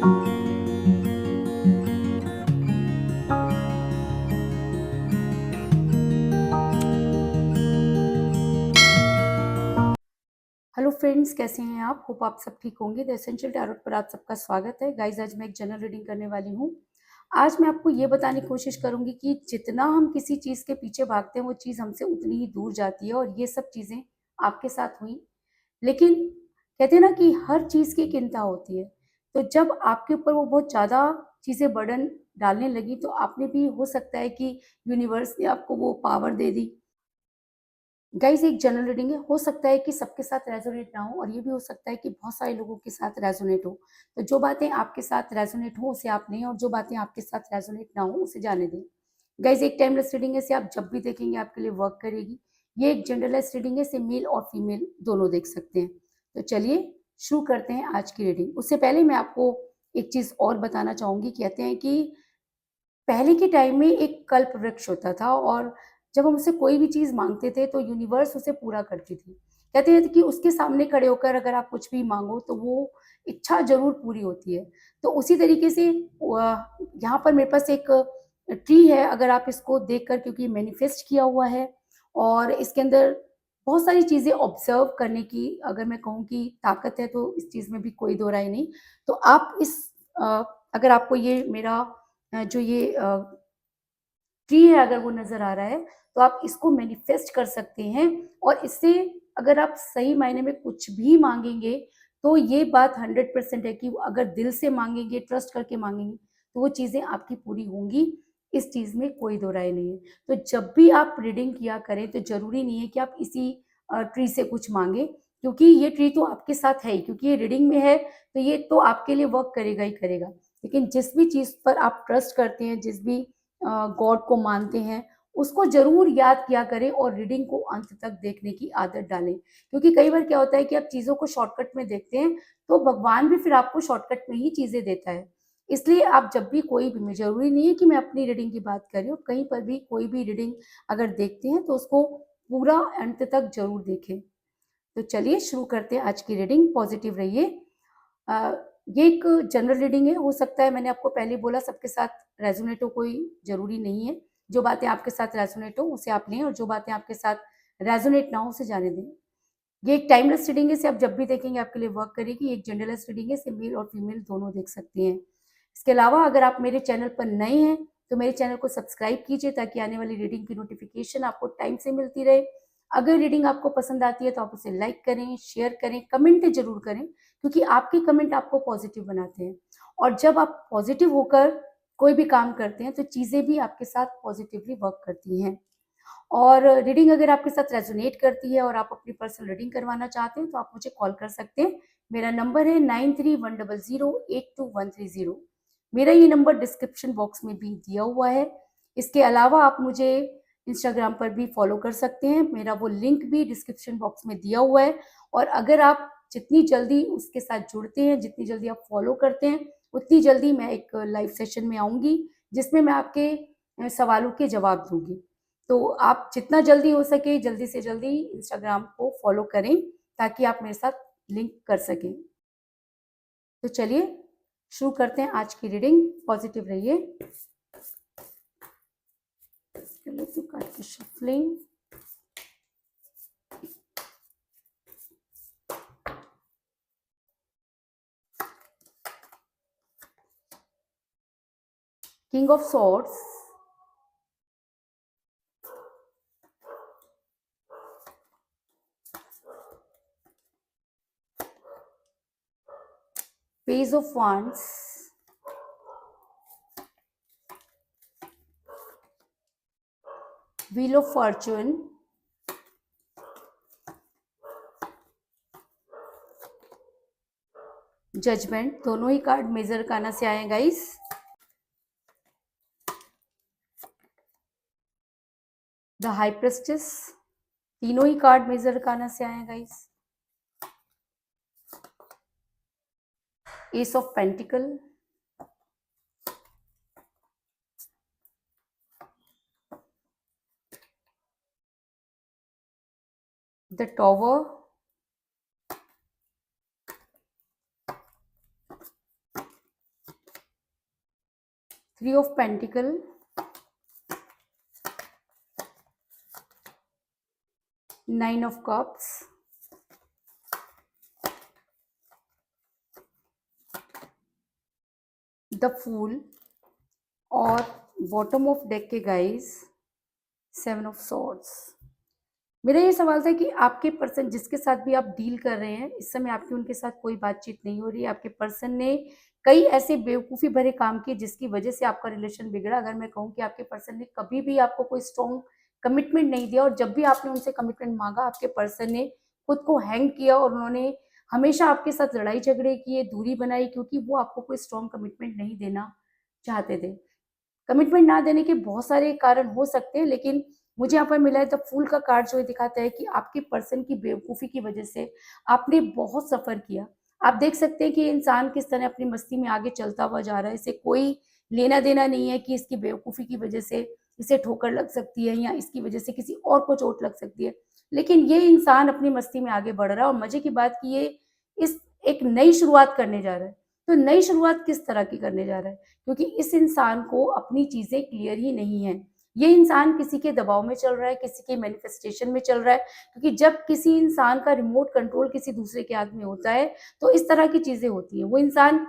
Hello friends, कैसे हैं आप? होप आप सब ठीक होंगे। द एसेंशियल टैरोट पर आप सबका स्वागत है। गाइज, आज मैं एक जनरल रीडिंग करने वाली हूँ। आज मैं आपको ये बताने की कोशिश करूंगी कि जितना हम किसी चीज़ के पीछे भागते हैं वो चीज़ हमसे उतनी ही दूर जाती है, और ये सब चीज़ें आपके साथ हुई। लेकिन कहते हैं ना कि हर चीज़ की चिंता होती है। तो जब आपके ऊपर वो बहुत ज़्यादा चीज़ें बर्डन डालने लगी, तो आपने भी, हो सकता है कि यूनिवर्स ने आपको वो पावर दे दी। गाइस, एक जनरल रीडिंग है, हो सकता है कि सबके साथ रेजोनेट ना हो, और ये भी हो सकता है कि बहुत सारे लोगों के साथ रेजोनेट हो। तो जो बातें आपके साथ रेजोनेट हो उसे आप लें, और जो बातें आपके साथ रेजोनेट ना हो उसे जाने दें। गाइस, एक टाइमलेस रीडिंग है, इसे आप जब भी देखेंगे आपके लिए वर्क करेगी। ये एक जनरलेस रीडिंग है, इसे मेल और फीमेल दोनों देख सकते हैं। तो चलिए शुरू करते हैं आज की रीडिंग। उससे पहले मैं आपको एक चीज और बताना चाहूंगी। कहते हैं कि पहले के टाइम में एक कल्प वृक्ष होता था, और जब हम उससे कोई भी चीज मांगते थे तो यूनिवर्स उसे पूरा करती थी। कहते हैं कि उसके सामने खड़े होकर अगर आप कुछ भी मांगो तो वो इच्छा जरूर पूरी होती है। तो उसी तरीके से यहाँ पर मेरे पास एक ट्री है। अगर आप इसको देखकर, क्योंकि मैनिफेस्ट किया हुआ है और इसके अंदर बहुत सारी चीजें ऑब्जर्व करने की, अगर मैं कहूँ कि ताकत है, तो इस चीज में भी कोई दो राय नहीं। तो आप इस अ, अगर आपको ये मेरा जो ये ट्री है अगर वो नजर आ रहा है, तो आप इसको मैनिफेस्ट कर सकते हैं। और इससे अगर आप सही मायने में कुछ भी मांगेंगे, तो ये बात 100% है कि अगर दिल से मांगेंगे, ट्रस्ट करके मांगेंगे, तो वो चीजें आपकी पूरी होंगी। इस चीज में कोई दो राय नहीं है। तो जब भी आप रीडिंग किया करें, तो जरूरी नहीं है कि आप इसी ट्री से कुछ मांगे, क्योंकि ये ट्री तो आपके साथ है ही। क्योंकि ये रीडिंग में है, तो ये तो आपके लिए वर्क करेगा ही करेगा। लेकिन जिस भी चीज पर आप ट्रस्ट करते हैं, जिस भी गॉड को मानते हैं, उसको जरूर याद किया करें और रीडिंग को अंत तक देखने की आदत डालें। क्योंकि कई बार क्या होता है कि आप चीजों को शॉर्टकट में देखते हैं, तो भगवान भी फिर आपको शॉर्टकट में ही चीजें देता है। इसलिए आप जब भी कोई भी, मैं जरूरी नहीं है कि मैं अपनी रीडिंग की बात कर रही हूँ, कहीं पर भी कोई भी रीडिंग अगर देखते हैं तो उसको पूरा अंत तक जरूर देखें। तो चलिए शुरू करते हैं आज की रीडिंग। पॉजिटिव रहिए। अ, ये एक जनरल रीडिंग है। हो सकता है, मैंने आपको पहले बोला, सबके साथ रेजोनेट हो, कोई जरूरी नहीं है। जो बातें आपके साथ रेजोनेट हो उसे आप लें, और जो बातें आपके साथ रेजोनेट ना हो उसे जाने दें। ये एक टाइमलेस रीडिंग है, इसे आप जब भी देखेंगे आपके लिए वर्क करेगी। एक जेंडरलेस रीडिंग है, इसे मेल और फीमेल दोनों देख सकते हैं। इसके अलावा अगर आप मेरे चैनल पर नए हैं, तो मेरे चैनल को सब्सक्राइब कीजिए, ताकि आने वाली रीडिंग की नोटिफिकेशन आपको टाइम से मिलती रहे। अगर रीडिंग आपको पसंद आती है तो आप उसे लाइक करें, शेयर करें, कमेंट जरूर करें, क्योंकि आपके कमेंट आपको पॉजिटिव बनाते हैं। और जब आप पॉजिटिव होकर कोई भी काम करते हैं, तो चीजें भी आपके साथ पॉजिटिवली वर्क करती हैं। और रीडिंग अगर आपके साथ रेजोनेट करती है और आप अपनी पर्सनल रीडिंग करवाना चाहते हैं, तो आप मुझे कॉल कर सकते हैं। मेरा नंबर है 9310082130। मेरा ये नंबर डिस्क्रिप्शन बॉक्स में भी दिया हुआ है। इसके अलावा आप मुझे इंस्टाग्राम पर भी फॉलो कर सकते हैं। मेरा वो लिंक भी डिस्क्रिप्शन बॉक्स में दिया हुआ है। और अगर आप जितनी जल्दी उसके साथ जुड़ते हैं, जितनी जल्दी आप फॉलो करते हैं, उतनी जल्दी मैं एक लाइव सेशन में आऊंगी, जिसमें मैं आपके सवालों के जवाब दूंगी। तो आप जितना जल्दी हो सके, जल्दी से जल्दी इंस्टाग्राम को फॉलो करें, ताकि आप मेरे साथ लिंक कर सकें। तो चलिए शुरू करते हैं आज की रीडिंग। पॉजिटिव रहिए। कार्ड की shuffling. King of swords, page of wands, wheel of fortune, judgement. दोनों ही कार्ड मेजर अरकाना से आए हैं गाइस। The high prestige. तीनों ही कार्ड मेजर अरकाना से आए हैं guys. Ace of pentacle, the tower, 3 of pentacle, 9 of cups, the fool, और बॉटम ऑफ डेक के गाइस 7 ऑफ सॉर्ड्स। मेरा ये सवाल था कि आपके पर्सन जिसके साथ भी आप डील कर रहे हैं, इस समय आपकी उनके साथ कोई बातचीत नहीं हो रही है। आपके पर्सन ने कई ऐसे बेवकूफ़ी भरे काम किए जिसकी वजह से आपका रिलेशन बिगड़ा। अगर मैं कहूँ कि आपके पर्सन ने कभी भी आपको कोई स्ट्रॉन्ग कमिटमेंट नहीं दिया, और जब भी आपने उनसे कमिटमेंट मांगा, आपके पर्सन ने खुद को हैंग किया और उन्होंने हमेशा आपके साथ लड़ाई झगड़े किए, दूरी बनाई, क्योंकि वो आपको कोई स्ट्रॉन्ग कमिटमेंट नहीं देना चाहते थे। कमिटमेंट ना देने के बहुत सारे कारण हो सकते हैं, लेकिन मुझे यहाँ पर मिला है द फूल का कार्ड, जो ये दिखाता है कि आपके पर्सन की बेवकूफ़ी की वजह से आपने बहुत सफ़र किया। आप देख सकते हैं कि इंसान किस तरह अपनी मस्ती में आगे चलता हुआ जा रहा है। इसे कोई लेना-देना नहीं है कि इसकी बेवकूफ़ी की वजह से इसे ठोकर लग सकती है या इसकी वजह से किसी और को चोट लग सकती है। लेकिन ये इंसान अपनी मस्ती में आगे बढ़ रहा है, और मज़े की बात कि ये इस एक नई शुरुआत करने जा रहा है। तो नई शुरुआत किस तरह की करने जा रहा है? क्योंकि इस इंसान को अपनी चीज़ें क्लियर ही नहीं है। ये इंसान किसी के दबाव में चल रहा है, किसी के मैनिफेस्टेशन में चल रहा है, क्योंकि जब किसी इंसान का रिमोट कंट्रोल किसी दूसरे के हाथ में होता है, तो इस तरह की चीज़ें होती हैं। वो इंसान,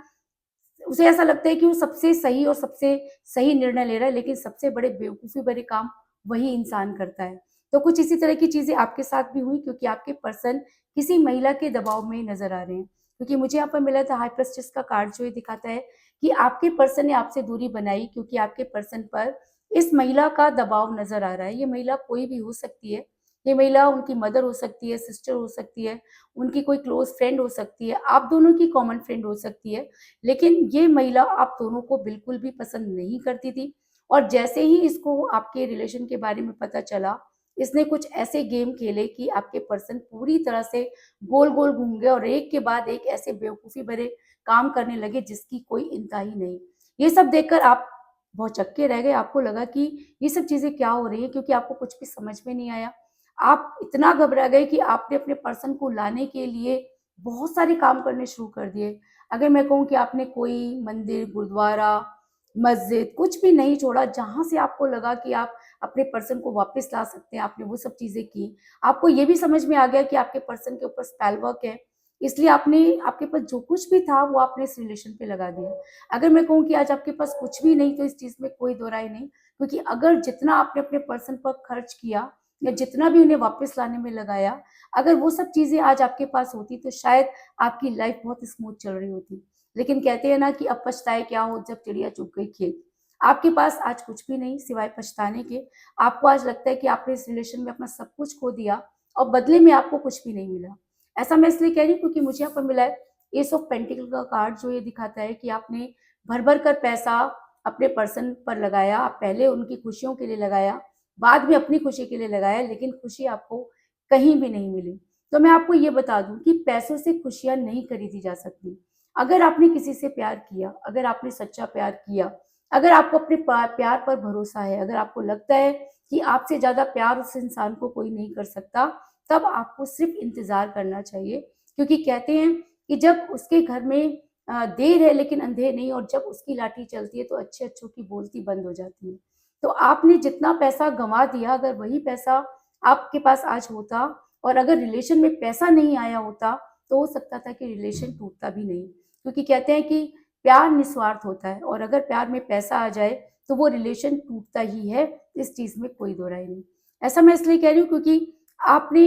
उसे ऐसा लगता है कि वो सबसे सही और सबसे सही निर्णय ले रहा है, लेकिन सबसे बड़े बेवकूफ़ी भरे काम वही इंसान करता है। तो कुछ इसी तरह की चीज़ें आपके साथ भी हुई, क्योंकि आपके पर्सन किसी महिला के दबाव में नज़र आ रहे हैं। क्योंकि मुझे यहाँ पर मिला था हाई प्रेस्टिस का कार्ड, जो ये दिखाता है कि आपके पर्सन ने आपसे दूरी बनाई, क्योंकि आपके पर्सन पर इस महिला का दबाव नज़र आ रहा है। ये महिला कोई भी हो सकती है। ये महिला उनकी मदर हो सकती है, सिस्टर हो सकती है, उनकी कोई क्लोज़ फ्रेंड हो सकती है, आप दोनों की कॉमन फ्रेंड हो सकती है। लेकिन ये महिला आप दोनों को बिल्कुल भी पसंद नहीं करती थी, और जैसे ही इसको आपके रिलेशन के बारे में पता चला, इसने कुछ ऐसे गेम खेले कि आपके पर्सन पूरी तरह से गोल-गोल घूम गए और एक के बाद एक ऐसे बेवकूफ़ी भरे काम करने लगे जिसकी कोई इंतहा ही नहीं। ये सब देखकर आप भौचक्के रह गए, आपको लगा कि ये सब चीज़ें क्या हो रही हैं, क्योंकि आपको कुछ भी समझ में नहीं आया। आप इतना घबरा गए कि आपने अपने पर्सन को लाने के लिए बहुत सारे काम करने शुरू कर दिए। अगर मैं कहूँ कि आपने कोई मंदिर, गुरुद्वारा, मस्जिद कुछ भी नहीं छोड़ा, जहाँ से आपको लगा कि आप अपने पर्सन को वापस ला सकते हैं, आपने वो सब चीज़ें की। आपको ये भी समझ में आ गया कि आपके पर्सन के ऊपर स्पेल वर्क है, इसलिए आपने आपके पास जो कुछ भी था वो आपने इस रिलेशन पे लगा दिया। अगर मैं कहूँ कि आज आपके पास कुछ भी नहीं, तो इस चीज़ में कोई दो राय नहीं, क्योंकि अगर जितना आपने अपने पर्सन पर खर्च किया या जितना भी उन्हें वापस लाने में लगाया, अगर वो सब चीज़ें आज आपके पास होती, तो शायद आपकी लाइफ बहुत स्मूथ चल रही होती। लेकिन कहते हैं ना कि अब पछताए क्या हो जब चिड़िया चुग गई खेत। आपके पास आज कुछ भी नहीं सिवाय पछताने के। आपको आज लगता है कि आपने इस रिलेशन में अपना सब कुछ खो दिया और बदले में आपको कुछ भी नहीं मिला। ऐसा मैं इसलिए कह रही हूँ क्योंकि मुझे यहाँ पर मिला है एस ऑफ पेंटिकल का कार्ड, जो ये दिखाता है कि आपने भर-भर कर पैसा अपने पर्सन पर लगाया। आप पहले उनकी खुशियों के लिए लगाया, बाद में अपनी खुशी के लिए लगाया, लेकिन खुशी आपको कहीं भी नहीं मिली। तो मैं आपको ये बता दूँ कि पैसों से खुशियाँ नहीं खरीदी जा सकती। अगर आपने किसी से प्यार किया, अगर आपने सच्चा प्यार किया, अगर आपको अपने प्यार पर भरोसा है, अगर आपको लगता है कि आपसे ज़्यादा प्यार उस इंसान को कोई नहीं कर सकता, तब आपको सिर्फ इंतज़ार करना चाहिए। क्योंकि कहते हैं कि जब उसके घर में देर है लेकिन अंधेर नहीं, और जब उसकी लाठी चलती है तो अच्छे-अच्छों की बोलती बंद हो जाती है। तो आपने जितना पैसा गँवा दिया, अगर वही पैसा आपके पास आज होता और अगर रिलेशन में पैसा नहीं आया होता, तो हो सकता था कि रिलेशन टूटता भी नहीं। क्योंकि कहते हैं कि प्यार निस्वार्थ होता है, और अगर प्यार में पैसा आ जाए तो वो रिलेशन टूटता ही है, इस चीज़ में कोई दो राय नहीं। ऐसा मैं इसलिए कह रही हूँ क्योंकि आपने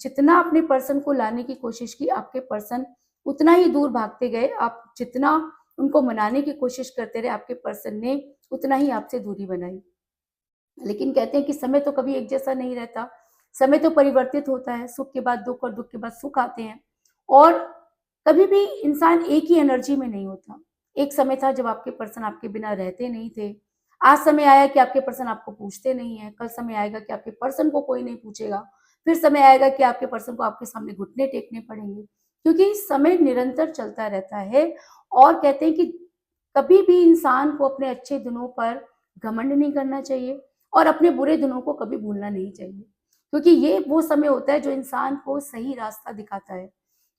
जितना अपने पर्सन को लाने की कोशिश की, आपके पर्सन उतना ही दूर भागते गए। आप जितना उनको मनाने की कोशिश करते रहे, आपके पर्सन ने उतना ही आपसे दूरी बनाई। लेकिन कहते हैं कि समय तो कभी एक जैसा नहीं रहता, समय तो परिवर्तित होता है, सुख के बाद दुःख और दुःख के बाद सुख आते हैं, और कभी भी इंसान एक ही एनर्जी में नहीं होता। एक समय था जब आपके पर्सन आपके बिना रहते नहीं थे, आज समय आया कि आपके पर्सन आपको पूछते नहीं हैं, कल समय आएगा कि आपके पर्सन को कोई नहीं पूछेगा, फिर समय आएगा कि आपके पर्सन को आपके सामने घुटने टेकने पड़ेंगे, क्योंकि समय निरंतर चलता रहता है। और कहते हैं कि कभी भी इंसान को अपने अच्छे दिनों पर घमंड नहीं करना चाहिए, और अपने बुरे दिनों को कभी भूलना नहीं चाहिए, क्योंकि ये वो समय होता है जो इंसान को सही रास्ता दिखाता है।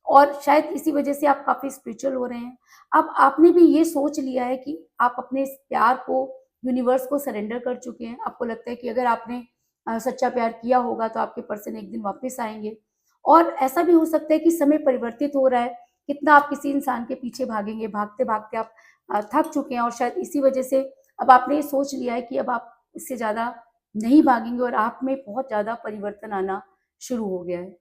और शायद इसी वजह से आप काफ़ी स्पिरिचुअल हो रहे हैं। अब आपने भी ये सोच लिया है कि आप अपने इस प्यार को यूनिवर्स को सरेंडर कर चुके हैं। आपको लगता है कि अगर आपने सच्चा प्यार किया होगा तो आपके पर्सन एक दिन वापस आएँगे। और ऐसा भी हो सकता है कि समय परिवर्तित हो रहा है, कितना आप किसी इंसान के पीछे भागेंगे, भागते-भागते आप थक चुके हैं और शायद इसी वजह से अब आपने ये सोच लिया है कि अब आप इससे ज़्यादा नहीं भागेंगे और आप में बहुत ज़्यादा परिवर्तन आना शुरू हो गया है।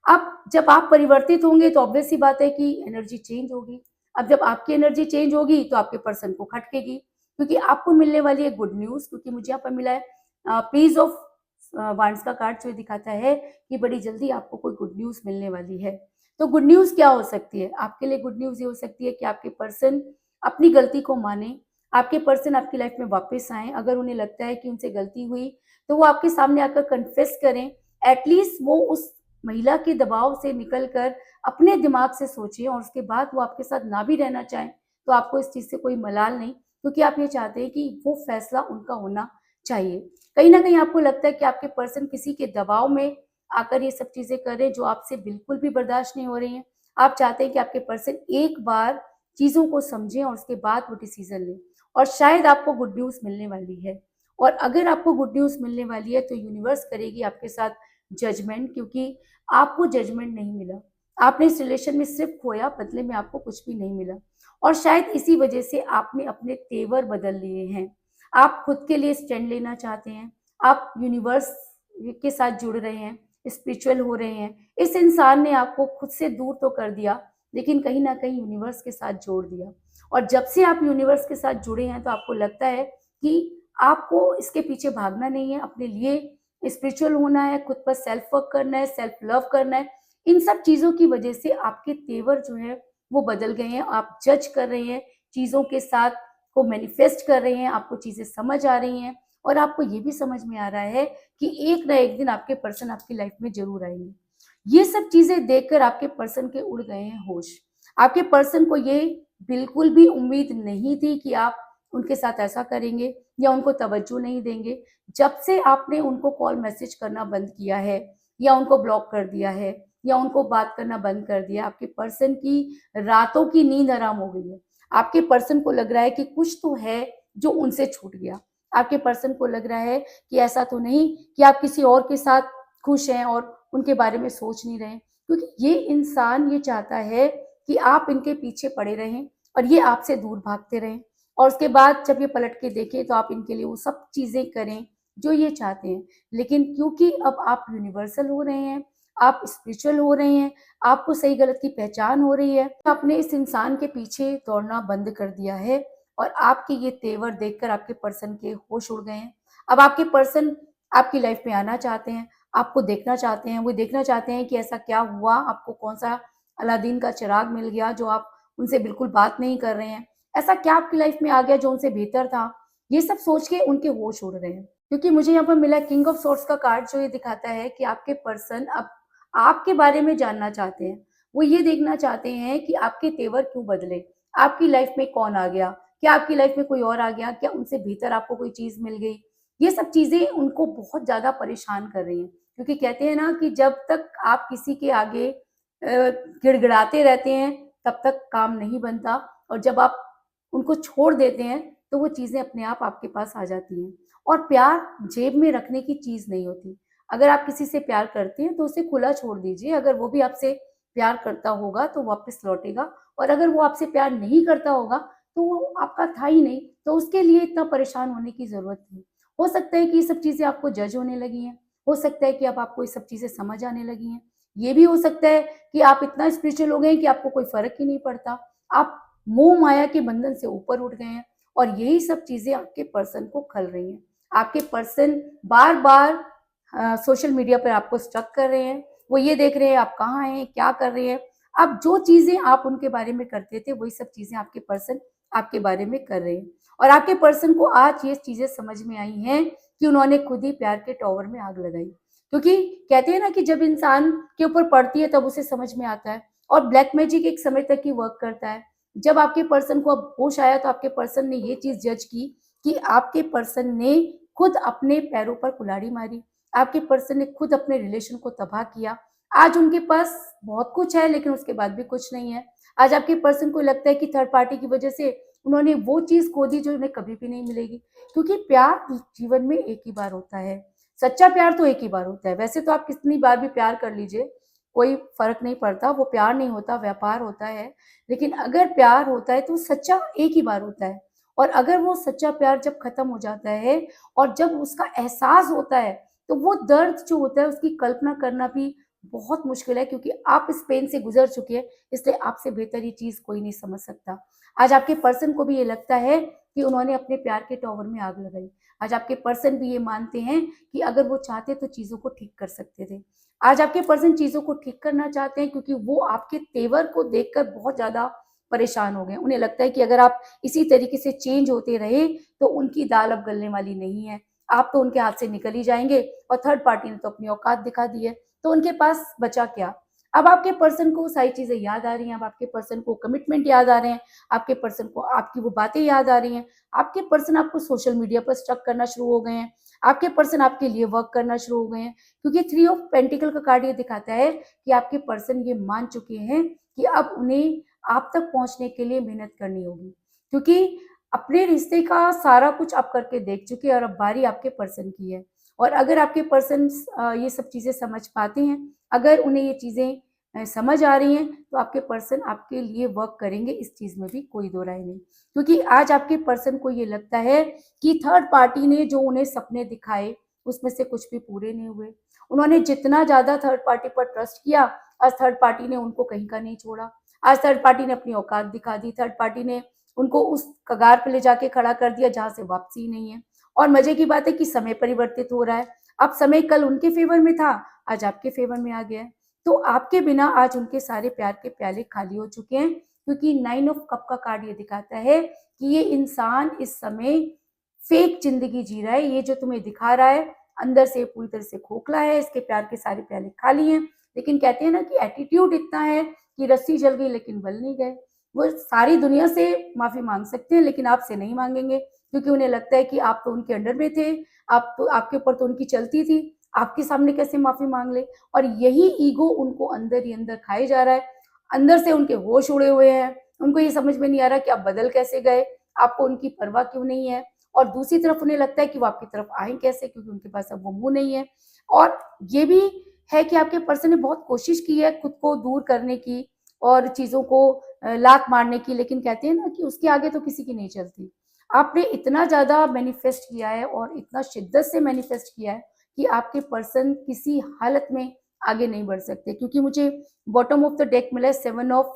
अब जब आप परिवर्तित होंगे तो ऑब्वियस सी बात है कि एनर्जी चेंज होगी। अब जब आपकी एनर्जी चेंज होगी तो आपके पर्सन को खटकेगी, क्योंकि आपको मिलने वाली है गुड न्यूज़, क्योंकि मुझे यहाँ पर मिला है पेज ऑफ वांड्स का कार्ड जो दिखाता है कि बड़ी जल्दी आपको कोई गुड न्यूज़ मिलने वाली है। तो गुड न्यूज़ क्या हो सकती है? आपके लिए गुड न्यूज़ ये हो सकती है कि आपके पर्सन अपनी गलती को माने, आपके पर्सन आपकी लाइफ में वापस आएँ। अगर उन्हें लगता है कि उनसे गलती हुई, तो वो आपके सामने आकर कन्फेस करें। एटलीस्ट वो उस महिला के दबाव से निकल कर अपने दिमाग से सोचिए और उसके बाद वो आपके साथ ना भी रहना चाहें, तो आपको इस चीज़ से कोई मलाल नहीं, क्योंकि आप ये चाहते हैं कि वो फैसला उनका होना चाहिए। कहीं न कहीं आपको लगता है कि आपके पर्सन किसी के दबाव में आकर ये सब चीज़ें कर रहे हैं, जो आपसे बिल्कुल भी बर्दाश्त नहीं हो रही हैं। आप चाहते हैं कि आपके पर्सन एक बार चीज़ों को समझें और उसके बाद वो डिसीज़न लें, और शायद आपको गुड न्यूज़ मिलने वाली है। और अगर आपको गुड न्यूज़ मिलने वाली है, तो यूनिवर्स करेगी आपके साथ जजमेंट, क्योंकि आपको जजमेंट नहीं मिला। आपने इस रिलेशन में सिर्फ़ खोया, बदले में आपको कुछ भी नहीं मिला। और शायद इसी वजह से आपने अपने तेवर बदल लिए हैं। आप खुद के लिए स्टैंड लेना चाहते हैं, आप यूनिवर्स के साथ जुड़ रहे हैं, स्पिरिचुअल हो रहे हैं। इस इंसान ने आपको खुद से दूर तो कर दिया, लेकिन कहीं न कहीं यूनिवर्स के साथ जोड़ दिया। और जब से आप यूनिवर्स के साथ जुड़े हैं, तो आपको लगता है कि आपको इसके पीछे भागना नहीं है, अपने लिए स्पिरिचुअल होना है, खुद पर सेल्फ वर्क करना है, सेल्फ लव करना है। इन सब चीज़ों की वजह से आपके तेवर जो है वो बदल गए हैं। आप जज कर रहे हैं, चीज़ों के साथ को मैनिफेस्ट कर रहे हैं, आपको चीज़ें समझ आ रही हैं और आपको ये भी समझ में आ रहा है कि एक ना एक दिन आपके पर्सन आपकी लाइफ में ज़रूर आएँगे। ये सब चीज़ें देखकर आपके पर्सन के उड़ गए हैं होश। आपके पर्सन को ये बिल्कुल भी उम्मीद नहीं थी कि आप उनके साथ ऐसा करेंगे या उनको तवज्जो नहीं देंगे। जब से आपने उनको कॉल मैसेज करना बंद किया है या उनको ब्लॉक कर दिया है या उनको बात करना बंद कर दिया, आपके पर्सन की रातों की नींद हराम हो गई है। आपके पर्सन को लग रहा है कि कुछ तो है जो उनसे छूट गया। आपके पर्सन को लग रहा है कि ऐसा तो नहीं कि आप किसी और के साथ खुश हैं और उनके बारे में सोच नहीं रहे हैं। क्योंकि ये इंसान ये चाहता है कि आप इनके पीछे पड़े रहें और ये आपसे दूर भागते रहें, और उसके बाद जब ये पलट के देखें तो आप इनके लिए वो सब चीज़ें करें जो ये चाहते हैं। लेकिन क्योंकि अब आप यूनिवर्सल हो रहे हैं, आप स्पिरिचुअल हो रहे हैं, आपको सही गलत की पहचान हो रही है, आपने इस इंसान के पीछे दौड़ना बंद कर दिया है और आपके ये तेवर देखकर आपके पर्सन के होश उड़ गए हैं। अब आपके पर्सन आपकी लाइफ में आना चाहते हैं, आपको देखना चाहते हैं, वो देखना चाहते हैं कि ऐसा क्या हुआ, आपको कौन-सा अलादीन का चिराग मिल गया जो आप उनसे बिल्कुल बात नहीं कर रहे हैं। ऐसा क्या आपकी लाइफ में आ गया जो उनसे बेहतर था? ये सब सोच के उनके होश उड़ रहे हैं। क्योंकि मुझे यहाँ पर मिला किंग ऑफ सोर्ड्स का कार्ड जो ये दिखाता है कि आपके पर्सन अब आपके बारे में जानना चाहते हैं। वो ये देखना चाहते हैं कि आपके तेवर क्यों बदले? आपकी लाइफ में कौन आ गया? क्या आपकी लाइफ में कोई और आ गया? क्या उनसे बेहतर आपको कोई चीज़ मिल गई? ये सब चीज़ें उनको बहुत ज़्यादा परेशान कर रही हैं। क्योंकि कहते हैं ना कि जब तक आप किसी के आगे गिड़गिड़ाते रहते हैं, तब तक काम नहीं बनता, और जब आप उनको छोड़ देते हैं, तो वो चीज़ें अपने आप आपके पास आ जाती हैं। और प्यार जेब में रखने की चीज़ नहीं होती। अगर आप किसी से प्यार करते हैं, तो उसे खुला छोड़ दीजिए। अगर वो भी आपसे प्यार करता होगा, तो वापस लौटेगा, और अगर वो आपसे प्यार नहीं करता होगा, तो वो आपका था ही नहीं, तो उसके लिए इतना परेशान होने की ज़रूरत नहीं। हो सकता है कि ये सब चीज़ें आपको जज होने लगी हैं, हो सकता है कि अब आपको ये सब चीज़ें समझ आने लगी हैं। ये भी हो सकता है कि आप इतना स्पिरिचुअल हो गए हैं कि आपको कोई फ़र्क ही नहीं पड़ता। आप मोह माया के बंधन से ऊपर उठ गए हैं, और यही सब चीज़ें आपके पर्सन को खल रही हैं। आपके पर्सन बार-बार सोशल मीडिया पर आपको स्टक कर रहे हैं। वो ये देख रहे हैं आप कहाँ हैं, क्या कर रहे हैं। अब जो चीज़ें आप उनके बारे में करते थे, वही सब चीज़ें आपके पर्सन आपके बारे में कर रहे हैं। और आपके पर्सन को आज ये चीज़ें समझ में आई हैं कि उन्होंने खुद ही प्यार के टॉवर में आग लगाई। क्योंकि कहते हैं ना कि जब इंसान के ऊपर पड़ती है तब उसे समझ में आता है, और ब्लैक मैजिक एक समय तक ही वर्क करता है। जब आपके पर्सन को अब होश आया, तो आपके पर्सन ने ये चीज़ जज की कि आपके पर्सन ने खुद अपने पैरों पर कुल्हाड़ी मारी, आपके पर्सन ने खुद अपने रिलेशन को तबाह किया, आज उनके पास बहुत कुछ है लेकिन उसके बाद भी कुछ नहीं है। आज आपके पर्सन को लगता है कि थर्ड पार्टी की वजह से उन्होंने वो चीज़ खो दी जो उन्हें कभी भी नहीं मिलेगी, क्योंकि प्यार जीवन में एक ही बार होता है। सच्चा प्यार तो एक ही बार होता है। वैसे तो आप कितनी बार भी प्यार कर लीजिए, कोई फ़र्क नहीं पड़ता, वो प्यार नहीं होता, व्यापार होता है। लेकिन अगर प्यार होता है तो सच्चा एक ही बार होता है, और अगर वो सच्चा प्यार जब खत्म हो जाता है और जब उसका एहसास होता है, तो वो दर्द जो होता है उसकी कल्पना करना भी बहुत मुश्किल है, क्योंकि आप इस पेन से गुजर चुके हैं, इसलिए आपसे बेहतर ये चीज़ कोई नहीं समझ सकता। आज आपके पर्सन को भी ये लगता है कि उन्होंने अपने प्यार के टॉवर में आग लगाई। आज आपके पर्सन भी ये मानते हैं कि अगर वो चाहते तो चीज़ों को ठीक कर सकते थे। आज आपके पर्सन चीज़ों को ठीक करना चाहते हैं, क्योंकि वो आपके तेवर को देखकर बहुत ज़्यादा परेशान हो गए। उन्हें लगता है कि अगर आप इसी तरीके से चेंज होते रहे तो उनकी दाल अब गलने वाली नहीं है। आप तो उनके हाथ से निकल ही जाएँगे, और थर्ड पार्टी ने तो अपनी औकात दिखा दी है, तो उनके पास बचा क्या? अब आपके पर्सन को सारी चीज़ें याद आ रही हैं, अब आपके पर्सन को कमिटमेंट याद आ रहे हैं, आपके पर्सन को आपकी वो बातें याद आ रही हैं, आपके पर्सन आपको सोशल मीडिया पर स्टॉक करना शुरू हो गए हैं, आपके पर्सन आपके लिए वर्क करना शुरू हो गए हैं, क्योंकि थ्री ऑफ पेंटिकल का कार्ड ये दिखाता है कि आपके पर्सन ये मान चुके हैं कि अब उन्हें आप तक पहुँचने के लिए मेहनत करनी होगी। क्योंकि अपने रिश्ते का सारा कुछ आप करके देख चुके हैं और अब बारी आपके पर्सन की है। और अगर आपके पर्सन्स ये सब चीज़ें समझ पाते हैं, अगर उन्हें ये चीज़ें समझ आ रही हैं, तो आपके पर्सन आपके लिए वर्क करेंगे, इस चीज़ में भी कोई दो राय नहीं। क्योंकि आज आपके पर्सन को ये लगता है कि थर्ड पार्टी ने जो उन्हें सपने दिखाए, उसमें से कुछ भी पूरे नहीं हुए। उन्होंने जितना ज़्यादा थर्ड पार्टी पर ट्रस्ट किया, आज थर्ड पार्टी ने उनको कहीं का नहीं छोड़ा। आज थर्ड पार्टी ने अपनी औकात दिखा दी, थर्ड पार्टी ने उनको उस कगार पे ले जाके खड़ा कर दिया जहाँ से वापसी ही नहीं है। और मज़े की बात है कि समय परिवर्तित हो रहा है। अब समय कल उनके फ़ेवर में था, आज आपके फ़ेवर में आ गया है। तो आपके बिना आज उनके सारे प्यार के प्याले खाली हो चुके हैं, क्योंकि 9 ऑफ कप का कार्ड ये दिखाता है कि ये इंसान इस समय फेक ज़िंदगी जी रहा है। ये जो तुम्हें दिखा रहा है, अंदर से पूरी तरह से खोखला है, इसके प्यार के सारे प्याले खाली हैं। लेकिन कहते हैं ना कि एटीट्यूड इतना है कि रस्सी जल गई लेकिन बल नहीं गए। वो सारी दुनिया से माफ़ी माँग सकते हैं लेकिन आपसे नहीं माँगेंगे, क्योंकि उन्हें लगता है कि आप तो उनके अंडर में थे, आप तो आपके ऊपर तो उनकी चलती थी, आपके सामने कैसे माफ़ी माँग ले? और यही ईगो उनको अंदर ही अंदर खाए जा रहा है। अंदर से उनके होश उड़े हुए हैं, उनको ये समझ में नहीं आ रहा कि आप बदल कैसे गए, आपको उनकी परवाह क्यों नहीं है? और दूसरी तरफ उन्हें लगता है कि वो आपकी तरफ आएँ कैसे, क्योंकि उनके पास अब वो मुँह नहीं है। और ये भी है कि आपके पर्सन ने बहुत कोशिश की है खुद को दूर करने की और चीज़ों को लात मारने की, लेकिन कहते हैं ना कि उसके आगे तो किसी की नहीं चलती। आपने इतना ज़्यादा मैनिफेस्ट किया है और इतना शिद्दत से मैनिफेस्ट किया है कि आपके पर्सन किसी हालत में आगे नहीं बढ़ सकते, क्योंकि मुझे बॉटम ऑफ द डेक मिला है 7 ऑफ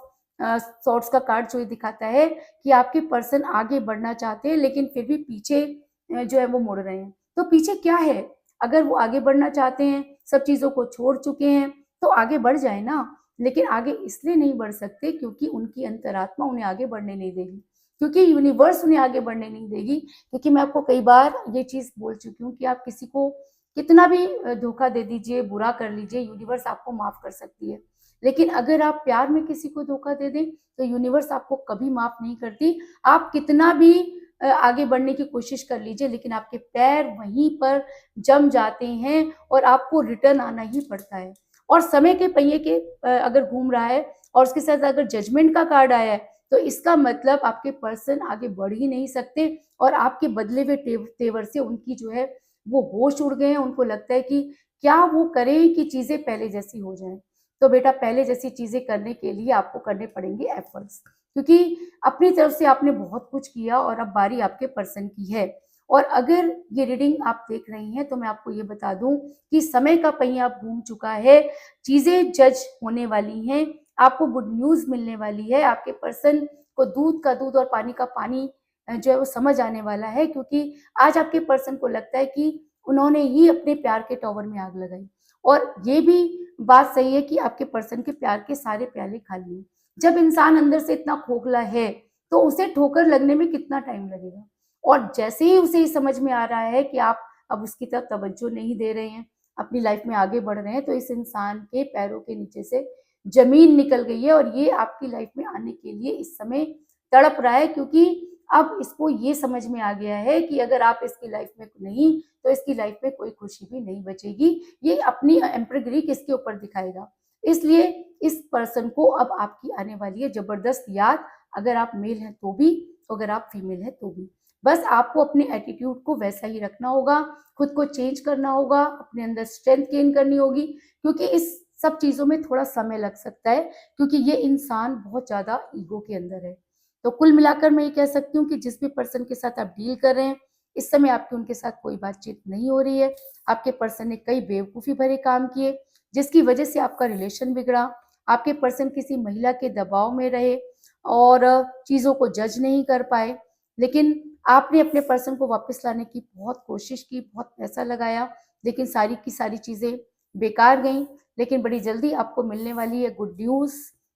सॉर्ड्स का कार्ड, जो ये दिखाता है कि आपके पर्सन आगे बढ़ना चाहते हैं लेकिन फिर भी पीछे जो है वो मुड़ रहे हैं। तो पीछे क्या है? अगर वो आगे बढ़ना चाहते हैं, सब चीज़ों को छोड़ चुके हैं, तो आगे बढ़ जाएँ ना। लेकिन आगे इसलिए नहीं बढ़ सकते क्योंकि उनकी अंतरात्मा उन्हें आगे बढ़ने नहीं देगी, क्योंकि यूनिवर्स उन्हें आगे बढ़ने नहीं देगी। क्योंकि मैं आपको कई बार ये चीज़ बोल चुकी हूँ कि आप किसी को कितना भी धोखा दे दीजिए, बुरा कर लीजिए, यूनिवर्स आपको माफ़ कर सकती है। लेकिन अगर आप प्यार में किसी को धोखा दे दें, तो यूनिवर्स आपको कभी माफ़ नहीं करती। आप कितना भी आगे बढ़ने की कोशिश कर लीजिए, लेकिन आपके पैर वहीं पर जम जाते हैं और आपको रिटर्न आना ही पड़ता है। और समय के पहिए के अगर घूम रहा है और उसके साथ अगर जजमेंट का कार्ड आया है, तो इसका मतलब आपके पर्सन आगे बढ़ ही नहीं सकते, और आपके बदले हुए तेवर से उनकी जो है वो होश उड़ गए हैं। उनको लगता है कि क्या वो करें कि चीज़ें पहले जैसी हो जाएँ। तो बेटा, पहले जैसी चीज़ें करने के लिए आपको करने पड़ेंगे एफर्ट्स, क्योंकि अपनी तरफ से आपने बहुत कुछ किया और अब बारी आपके पर्सन की है। और अगर ये रीडिंग आप देख रही हैं, तो मैं आपको ये बता दूँ कि समय का पहिया अब घूम चुका है, चीज़ें जज होने वाली हैं, आपको गुड न्यूज़ मिलने वाली है, आपके पर्सन को दूध का दूध और पानी का पानी जो है वो समझ आने वाला है, क्योंकि आज आपके पर्सन को लगता है कि उन्होंने ही अपने प्यार के टॉवर में आग लगाई। और ये भी बात सही है कि आपके पर्सन के प्यार के सारे प्याले खाली हैं। जब इंसान अंदर से इतना खोखला है, तो उसे ठोकर लगने में कितना टाइम लगेगा? और जैसे ही उसे ये समझ में आ रहा है कि आप अब उसकी तरफ तवज्जो नहीं दे रहे हैं, अपनी लाइफ में आगे बढ़ रहे हैं, तो इस इंसान के पैरों के नीचे से ज़मीन निकल गई है और ये आपकी लाइफ में आने के लिए इस समय तड़प रहा है, क्योंकि अब इसको ये समझ में आ गया है कि अगर आप इसकी लाइफ में नहीं, तो इसकी लाइफ में कोई खुशी भी नहीं बचेगी। ये अपनी एम्परगिरी किसके ऊपर दिखाएगा? इसलिए इस पर्सन को अब आपकी आने वाली है जबरदस्त याद, अगर आप मेल हैं तो भी, अगर आप फीमेल हैं तो भी। बस आपको अपने एटीट्यूड को वैसा ही रखना होगा, खुद को चेंज करना होगा, अपने अंदर स्ट्रेंथ गेन करनी होगी, क्योंकि इस सब चीज़ों में थोड़ा समय लग सकता है, क्योंकि ये इंसान बहुत ज़्यादा ईगो के अंदर है। तो कुल मिलाकर मैं ये कह सकती हूँ कि जिस भी पर्सन के साथ आप डील कर रहे हैं, इस समय आपकी उनके साथ कोई बातचीत नहीं हो रही है। आपके पर्सन ने कई बेवकूफ़ी भरे काम किए, जिसकी वजह से आपका रिलेशन बिगड़ा। आपके पर्सन किसी महिला के दबाव में रहे और चीज़ों को जज नहीं कर पाए, लेकिन आपने अपने पर्सन को वापस लाने की बहुत कोशिश की, बहुत पैसा लगाया, लेकिन सारी की सारी चीज़ें बेकार गईं। लेकिन बड़ी जल्दी आपको मिलने वाली है गुड न्यूज़,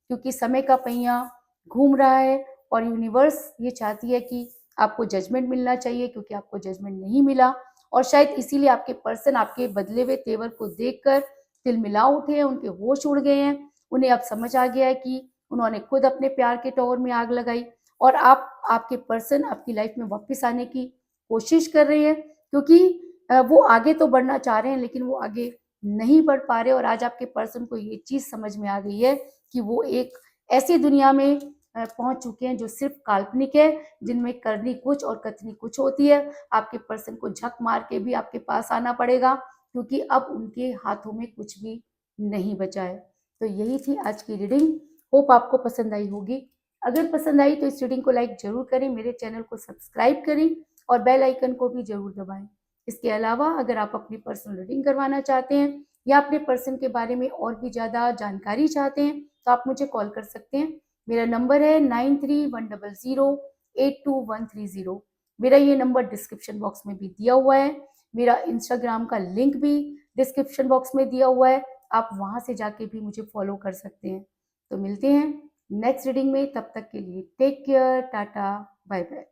क्योंकि समय का पहिया घूम रहा है और यूनिवर्स ये चाहती है कि आपको जजमेंट मिलना चाहिए, क्योंकि आपको जजमेंट नहीं मिला और शायद इसीलिए आपके पर्सन आपके बदले हुए तेवर को देखकर तिलमिला उठे हैं, उनके होश उड़ गए हैं। उन्हें अब समझ आ गया है कि उन्होंने खुद अपने प्यार के टॉवर में आग लगाई और आपके पर्सन आपकी लाइफ में वापस आने की कोशिश कर रहे हैं, क्योंकि वो आगे तो बढ़ना चाह रहे हैं, लेकिन वो आगे नहीं बढ़ पा रहे। और आज आपके पर्सन को ये चीज़ समझ में आ गई है कि वो एक ऐसी दुनिया में पहुंच चुके हैं जो सिर्फ काल्पनिक है, जिनमें करनी कुछ और कथनी कुछ होती है। आपके पर्सन को झक मार के भी आपके पास आना पड़ेगा, क्योंकि अब उनके हाथों में कुछ भी नहीं बचा है। तो यही थी आज की रीडिंग, होप आपको पसंद आई होगी। अगर पसंद आई तो इस रीडिंग को लाइक जरूर करें, मेरे चैनल को सब्सक्राइब करें और बेल आइकन को भी जरूर दबाएं। इसके अलावा अगर आप अपनी पर्सनल रीडिंग करवाना चाहते हैं या अपने पर्सन के बारे में और भी ज़्यादा जानकारी चाहते हैं, तो आप मुझे कॉल कर सकते हैं। मेरा नंबर है 9310082130। मेरा ये नंबर डिस्क्रिप्शन बॉक्स में भी दिया हुआ है। मेरा इंस्टाग्राम का लिंक भी डिस्क्रिप्शन बॉक्स में दिया हुआ है, आप वहाँ से जाके भी मुझे फॉलो कर सकते हैं। तो मिलते हैं नेक्स्ट रीडिंग में, तब तक के लिए take care, tata, bye bye.